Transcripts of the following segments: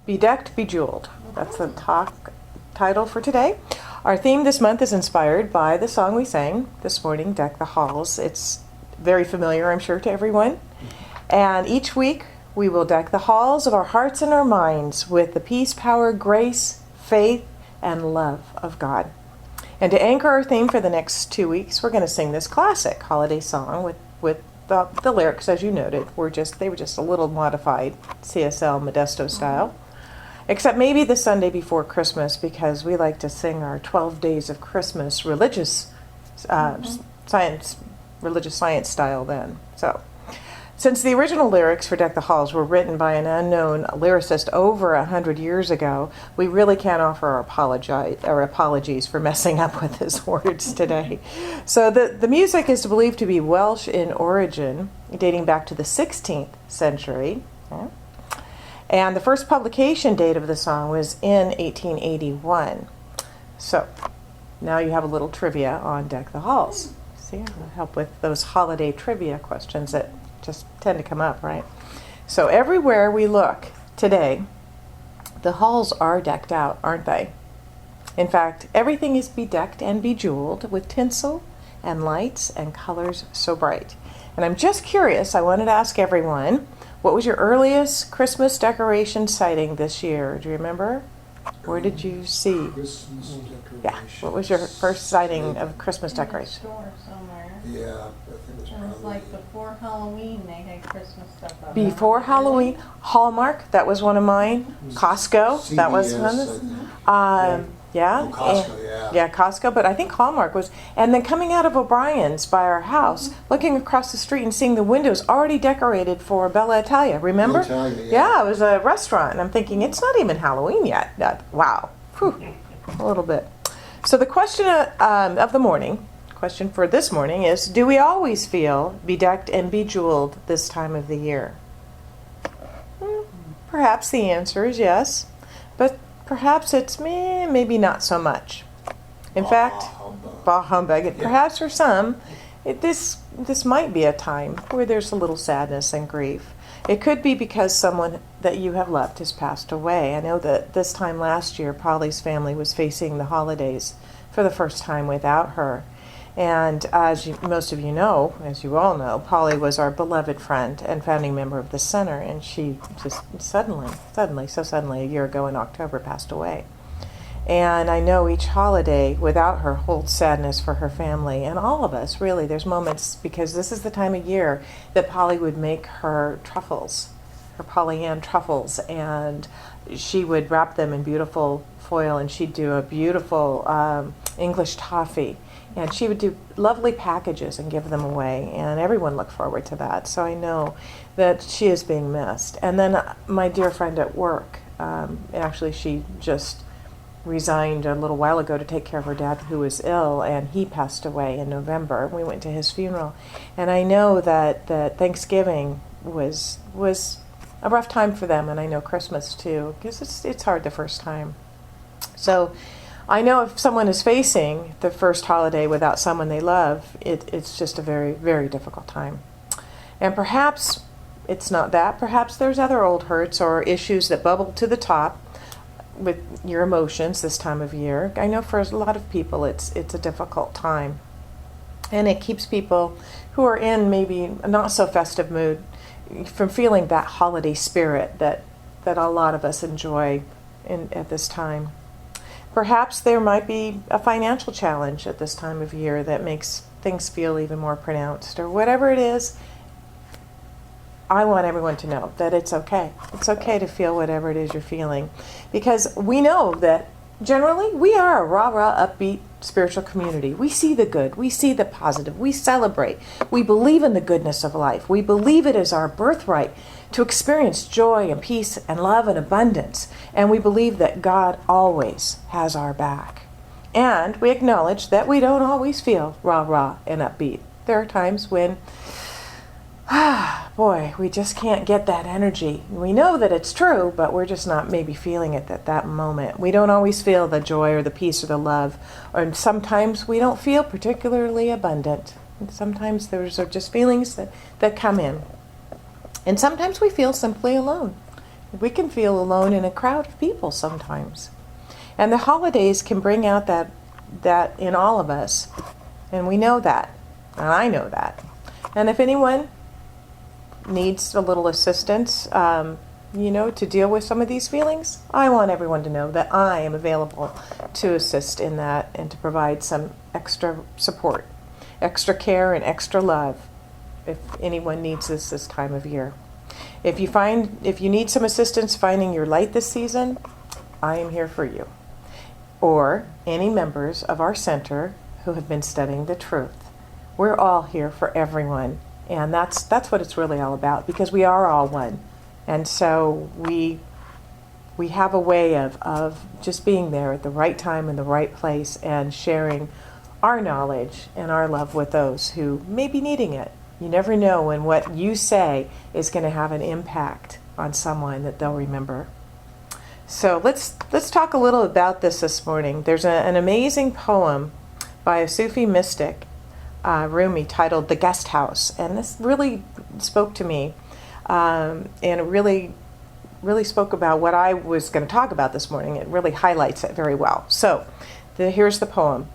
Bedecked Bejeweled. That's the talk title for today. Our theme this month is inspired by the song we sang this morning, Deck the Halls. It's very familiar, I'm sure, to everyone. And each week we will deck the halls of our hearts and our minds with the peace, power, grace, faith, and love of God. And to anchor our theme for the next 2 weeks, we're going to sing this classic holiday song with the lyrics, as you noted, they were just a little modified CSL Modesto style. Except maybe the Sunday before Christmas, because we like to sing our 12 Days of Christmas religious science style then. So, since the original lyrics for Deck the Halls were written by an unknown lyricist over 100 years ago, we really can't offer our apologies for messing up with his words today. So the music is believed to be Welsh in origin, dating back to the 16th century. Yeah. And the first publication date of the song was in 1881. So now you have a little trivia on Deck the Halls. See, I'll help with those holiday trivia questions that just tend to come up, right? So everywhere we look today, the halls are decked out, aren't they? In fact, everything is bedecked and bejeweled with tinsel and lights and colors so bright. And I'm just curious, I wanted to ask everyone, what was your earliest Christmas decoration sighting this year? Do you remember? Where did you see? Christmas decorations. Yeah. What was your first sighting of Christmas decoration? Store somewhere. Yeah, I think it was It was probably. like before Halloween, they had Christmas stuff up. Before Halloween, Hallmark, that was one of mine. Costco, that was CVS, one. I think. Yeah. Oh, Costco, yeah. Yeah, Costco, but I think Hallmark was. And then coming out of O'Brien's by our house, looking across the street and seeing the windows already decorated for Bella Italia. Remember? Bella Italia, yeah. It was a restaurant, and I'm thinking it's not even Halloween yet. Wow, whew, a little bit. So the question of the morning. Question for this morning is, do we always feel bedecked and bejeweled this time of the year? Perhaps the answer is yes, but perhaps it's maybe not so much. In fact, bah humbug. Yeah. Perhaps for some, this might be a time where there's a little sadness and grief. It could be because someone that you have loved has passed away. I know that this time last year, Polly's family was facing the holidays for the first time without her. And as most of you know, as you all know, Polly was our beloved friend and founding member of the center, and she just suddenly, a year ago in October, passed away. And I know each holiday without her holds sadness for her family and all of us, really. There's moments, because this is the time of year that Polly would make her truffles, her Pollyann truffles, and she would wrap them in beautiful foil, and she'd do a beautiful English toffee. And she would do lovely packages and give them away, and everyone looked forward to that. So I know that she is being missed. And then my dear friend at work, actually she just resigned a little while ago to take care of her dad who was ill, and he passed away in November. We went to his funeral. And I know that Thanksgiving was a rough time for them, and I know Christmas too, because it's hard the first time. So I know if someone is facing the first holiday without someone they love, it's just a very, very difficult time. And perhaps it's not that. Perhaps there's other old hurts or issues that bubble to the top with your emotions this time of year. I know for a lot of people it's a difficult time. And it keeps people who are in maybe a not so festive mood from feeling that holiday spirit that a lot of us enjoy at this time. Perhaps there might be a financial challenge at this time of year that makes things feel even more pronounced, or whatever it is. I want everyone to know that it's okay. It's okay to feel whatever it is you're feeling, because we know that generally we are a rah-rah, upbeat, spiritual community. We see the good. We see the positive. We celebrate. We believe in the goodness of life. We believe it is our birthright to experience joy and peace and love and abundance. And we believe that God always has our back. And we acknowledge that we don't always feel rah-rah and upbeat. There are times when, we just can't get that energy. We know that it's true, but we're just not maybe feeling it at that moment. We don't always feel the joy or the peace or the love. Or sometimes we don't feel particularly abundant. And sometimes those are just feelings that come in. And sometimes we feel simply alone. We can feel alone in a crowd of people sometimes. And the holidays can bring out that in all of us. And we know that. And I know that. And if anyone needs a little assistance, to deal with some of these feelings, I want everyone to know that I am available to assist in that and to provide some extra support, extra care, and extra love if anyone needs this time of year. If you need some assistance finding your light this season, I am here for you. Or any members of our center who have been studying the truth. We're all here for everyone. And that's what it's really all about, because we are all one. And so we have a way of just being there at the right time in the right place and sharing our knowledge and our love with those who may be needing it. You never know when what you say is going to have an impact on someone that they'll remember. So let's talk a little about this morning. There's an amazing poem by a Sufi mystic, Rumi, titled "The Guest House," and this really spoke to me, and it really spoke about what I was going to talk about this morning. It really highlights it very well. So here's the poem.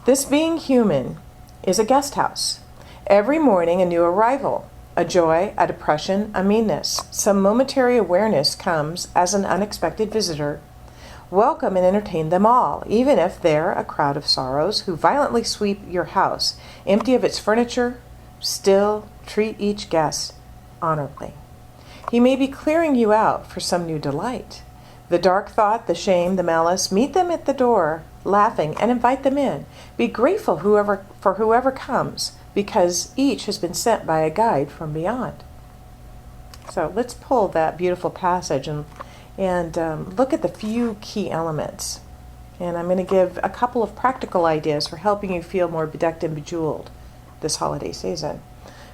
This being human is a guest house. Every morning a new arrival, a joy, a depression, a meanness. Some momentary awareness comes as an unexpected visitor. Welcome and entertain them all, even if they're a crowd of sorrows who violently sweep your house, empty of its furniture. Still treat each guest honorably. He may be clearing you out for some new delight. The dark thought, the shame, the malice, meet them at the door, laughing, and invite them in. Be grateful for whoever comes, because each has been sent by a guide from beyond. So let's pull that beautiful passage and look at the few key elements. And I'm going to give a couple of practical ideas for helping you feel more bedecked and bejeweled this holiday season.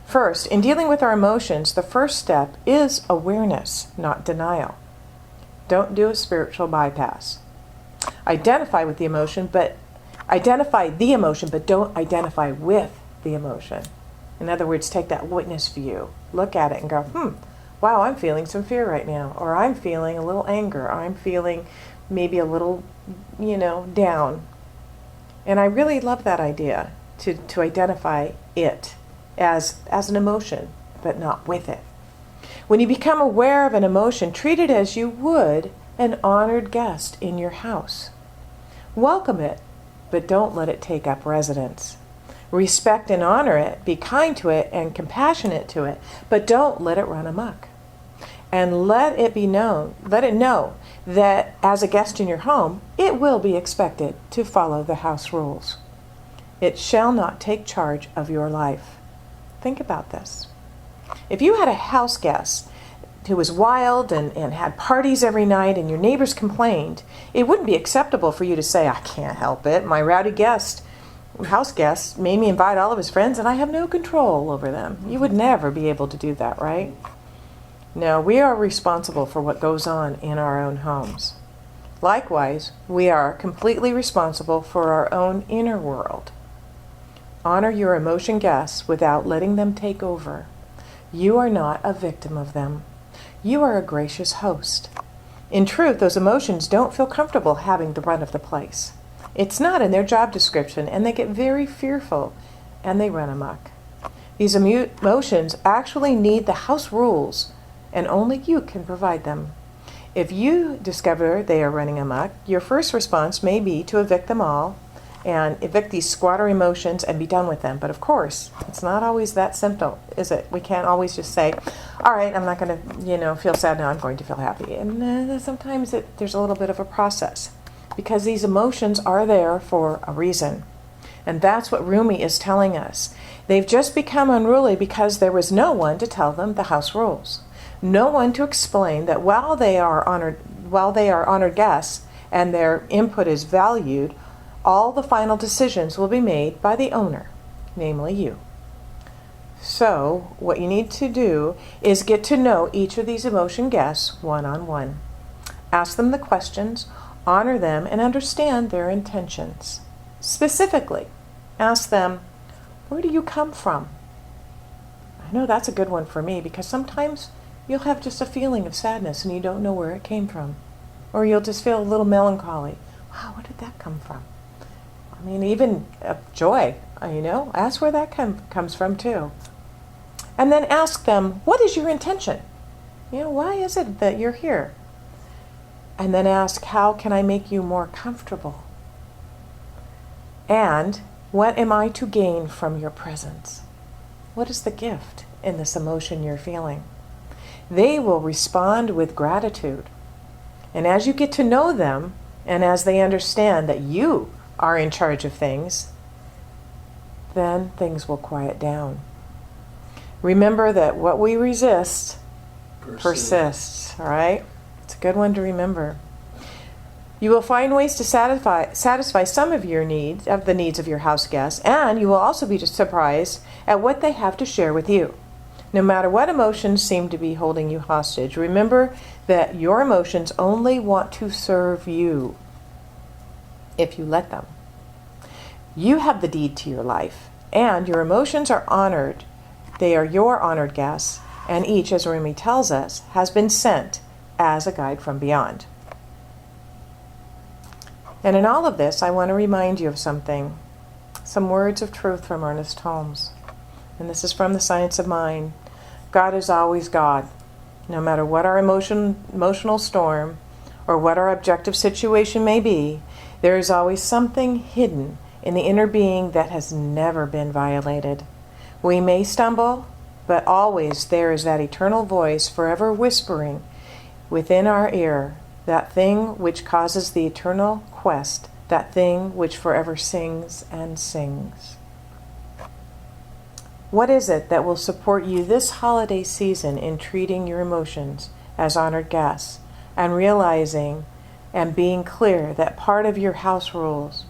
First, in dealing with our emotions, the first step is awareness, not denial. Don't do a spiritual bypass. Identify the emotion, but don't identify with the emotion. In other words, take that witness view. Look at it and go, wow, I'm feeling some fear right now. Or I'm feeling a little anger. Or I'm feeling maybe a little, down. And I really love that idea, to identify it as an emotion, but not with it. When you become aware of an emotion, treat it as you would an honored guest in your house. Welcome it, but don't let it take up residence. Respect and honor it, be kind to it and compassionate to it, but don't let it run amok. And let it know that as a guest in your home, it will be expected to follow the house rules. It shall not take charge of your life. Think about this. If you had a house guest who was wild and had parties every night and your neighbors complained, it wouldn't be acceptable for you to say, I can't help it. My rowdy house guest made me invite all of his friends and I have no control over them. You would never be able to do that, right? No, we are responsible for what goes on in our own homes. Likewise, we are completely responsible for our own inner world. Honor your emotion guests without letting them take over. You are not a victim of them. You are a gracious host. In truth, those emotions don't feel comfortable having the run of the place. It's not in their job description, and they get very fearful, and they run amok. These emotions actually need the house rules, and only you can provide them. If you discover they are running amok, your first response may be to evict them all, and evict these squatter emotions and be done with them. But of course, it's not always that simple, is it? We can't always just say, all right, I'm not going to, feel sad now, I'm going to feel happy. And sometimes there's a little bit of a process, because these emotions are there for a reason. And that's what Rumi is telling us. They've just become unruly because there was no one to tell them the house rules. No one to explain that while they are honored guests and their input is valued, all the final decisions will be made by the owner, namely you. So, what you need to do is get to know each of these emotion guests one-on-one. Ask them the questions, honor them, and understand their intentions. Specifically, ask them, where do you come from? I know that's a good one for me, because sometimes, you'll have just a feeling of sadness and you don't know where it came from. Or you'll just feel a little melancholy. Wow, where did that come from? I mean, even joy, ask where that comes from too. And then ask them, what is your intention? Why is it that you're here? And then ask, how can I make you more comfortable? And what am I to gain from your presence? What is the gift in this emotion you're feeling? They will respond with gratitude. And as you get to know them, and as they understand that you are in charge of things, then things will quiet down. Remember that what we resist persists, all right? It's a good one to remember. You will find ways to satisfy some of your needs, of the needs of your house guests, and you will also be surprised at what they have to share with you. No matter what emotions seem to be holding you hostage, remember that your emotions only want to serve you if you let them. You have the deed to your life, and your emotions are honored. They are your honored guests, and each, as Rumi tells us, has been sent as a guide from beyond. And in all of this, I want to remind you of something, some words of truth from Ernest Holmes. And this is from The Science of Mind. God is always God. No matter what our emotional storm or what our objective situation may be, there is always something hidden in the inner being that has never been violated. We may stumble, but always there is that eternal voice forever whispering within our ear, that thing which causes the eternal quest, that thing which forever sings and sings. What is it that will support you this holiday season in treating your emotions as honored guests and realizing and being clear that part of your house rules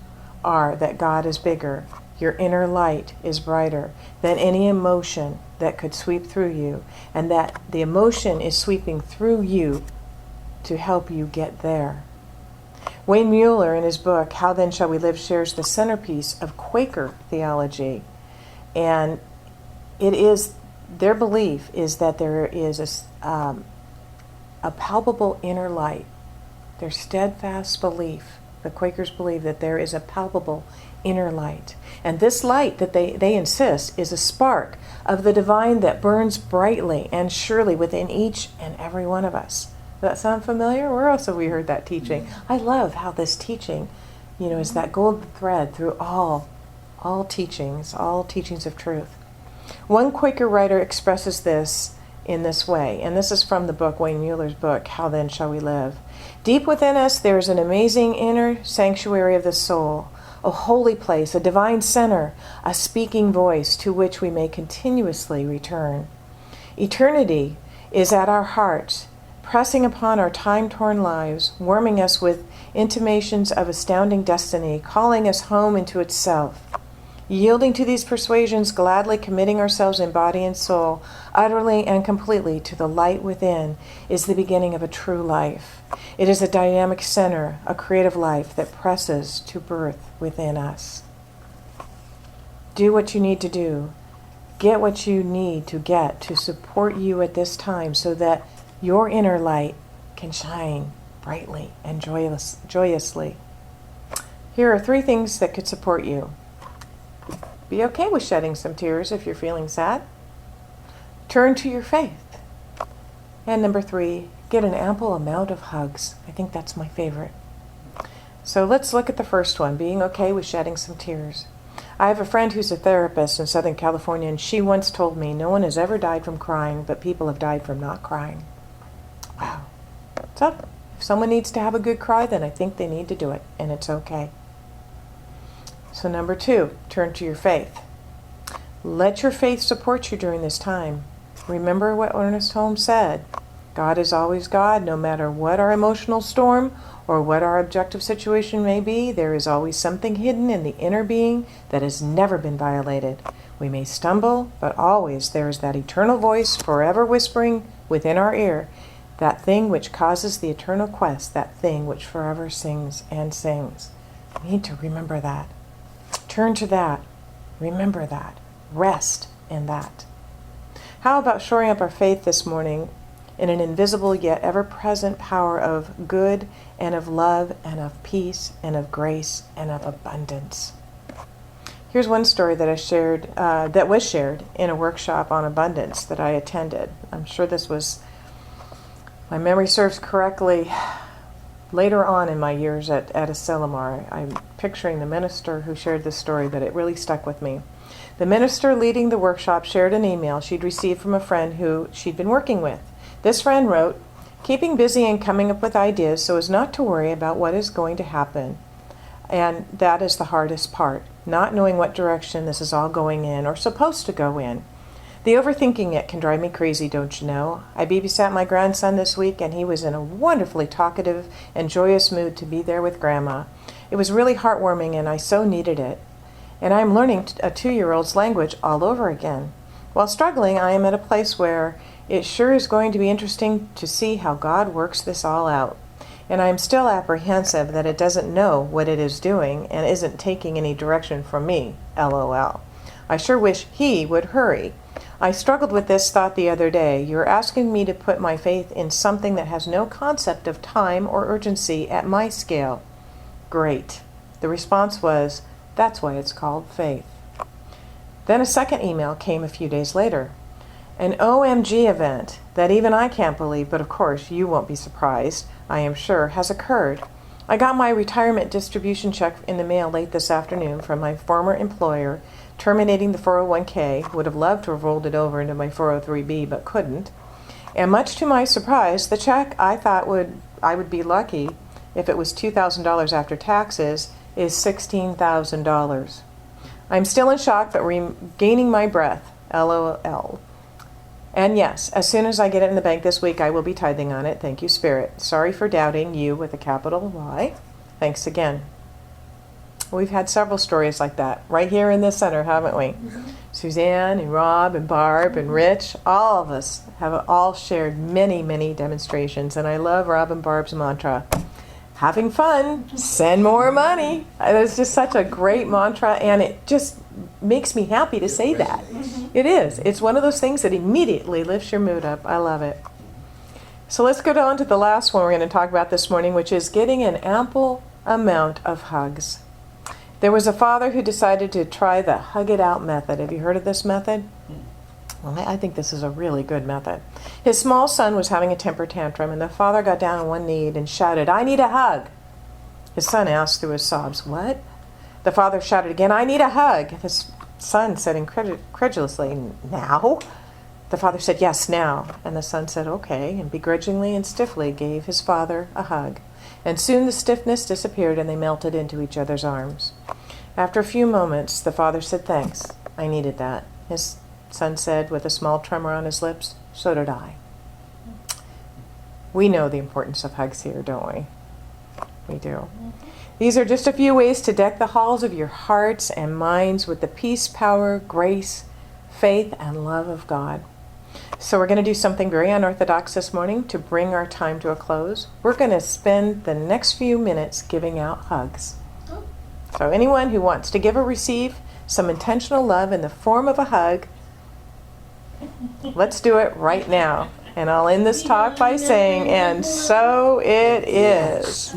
are that God is bigger, your inner light is brighter than any emotion that could sweep through you, and that the emotion is sweeping through you to help you get there. Wayne Mueller, in his book, How Then Shall We Live, shares the centerpiece of Quaker theology. And it is, their belief is that there is a palpable inner light. Their steadfast belief, the Quakers believe that there is a palpable inner light. And this light that they insist is a spark of the divine that burns brightly and surely within each and every one of us. Does that sound familiar? Where else have we heard that teaching? I love how this teaching, is that golden thread through all teachings of truth. One Quaker writer expresses this in this way, and this is from the book, Wayne Mueller's book, How Then Shall We Live? Deep within us there is an amazing inner sanctuary of the soul, a holy place, a divine center, a speaking voice to which we may continuously return. Eternity is at our hearts, pressing upon our time-torn lives, warming us with intimations of astounding destiny, calling us home into itself. Yielding to these persuasions, gladly committing ourselves in body and soul, utterly and completely to the light within, is the beginning of a true life. It is a dynamic center, a creative life that presses to birth within us. Do what you need to do. Get what you need to get to support you at this time so that your inner light can shine brightly and joyously. Here are 3 things that could support you. Be okay with shedding some tears if you're feeling sad. Turn to your faith. And number 3, get an ample amount of hugs. I think that's my favorite. So let's look at the first one, being okay with shedding some tears. I have a friend who's a therapist in Southern California, and she once told me, no one has ever died from crying, but people have died from not crying. Wow. So, if someone needs to have a good cry, then I think they need to do it, and it's okay. So number 2, turn to your faith. Let your faith support you during this time. Remember what Ernest Holmes said. God is always God, no matter what our emotional storm or what our objective situation may be. There is always something hidden in the inner being that has never been violated. We may stumble, but always there is that eternal voice forever whispering within our ear, that thing which causes the eternal quest, that thing which forever sings and sings. We need to remember that. Turn to that. Remember that. Rest in that. How about shoring up our faith this morning in an invisible yet ever-present power of good and of love and of peace and of grace and of abundance. Here's one story that that was shared in a workshop on abundance that I attended. I'm sure this was, my memory serves correctly, later on in my years at Asilomar. I'm picturing the minister who shared this story, but it really stuck with me. The minister leading the workshop shared an email she'd received from a friend who she'd been working with. This friend wrote, "Keeping busy and coming up with ideas so as not to worry about what is going to happen. And that is the hardest part, not knowing what direction this is all going in or supposed to go in. The overthinking it can drive me crazy, don't you know? I babysat my grandson this week, and he was in a wonderfully talkative and joyous mood to be there with Grandma. It was really heartwarming, and I so needed it. And I am learning a 2-year-old's language all over again. While struggling, I am at a place where it sure is going to be interesting to see how God works this all out. And I am still apprehensive that it doesn't know what it is doing and isn't taking any direction from me, LOL. I sure wish he would hurry. I struggled with this thought the other day. You're asking me to put my faith in something that has no concept of time or urgency at my scale. Great." The response was, "That's why it's called faith." Then a second email came a few days later. "An OMG event that even I can't believe, but of course you won't be surprised, I am sure, has occurred. I got my retirement distribution check in the mail late this afternoon from my former employer, terminating the 401k. Would have loved to have rolled it over into my 403b, but couldn't. And much to my surprise, the check I thought I would be lucky if it was $2,000 after taxes is $16,000. I'm still in shock, but regaining my breath, LOL. And yes, as soon as I get it in the bank this week, I will be tithing on it. Thank you, Spirit. Sorry for doubting you with a capital Y. Thanks again." We've had several stories like that right here in this center, haven't we? Mm-hmm. Suzanne and Rob and Barb and Rich, all of us have all shared many, many demonstrations. And I love Rob and Barb's mantra, having fun, send more money. It's just such a great mantra, and it just makes me happy to say that. It is. It's one of those things that immediately lifts your mood up. I love it. So let's go on to the last one we're going to talk about this morning, which is getting an ample amount of hugs. There was a father who decided to try the hug it out method. Have you heard of this method? Well, I think this is a really good method. His small son was having a temper tantrum, and the father got down on one knee and shouted, "I need a hug." His son asked through his sobs, "What?" The father shouted again, "I need a hug." His son said incredulously, "Now?" The father said, "Yes, now." And the son said, "Okay," and begrudgingly and stiffly gave his father a hug. And soon the stiffness disappeared, and they melted into each other's arms. After a few moments, the father said, "Thanks, I needed that." His son said with a small tremor on his lips, "So did I." We know the importance of hugs here, don't we? We do. These are just a few ways to deck the halls of your hearts and minds with the peace, power, grace, faith, and love of God. So we're going to do something very unorthodox this morning to bring our time to a close. We're going to spend the next few minutes giving out hugs. So anyone who wants to give or receive some intentional love in the form of a hug, let's do it right now. And I'll end this talk by saying, and so it is.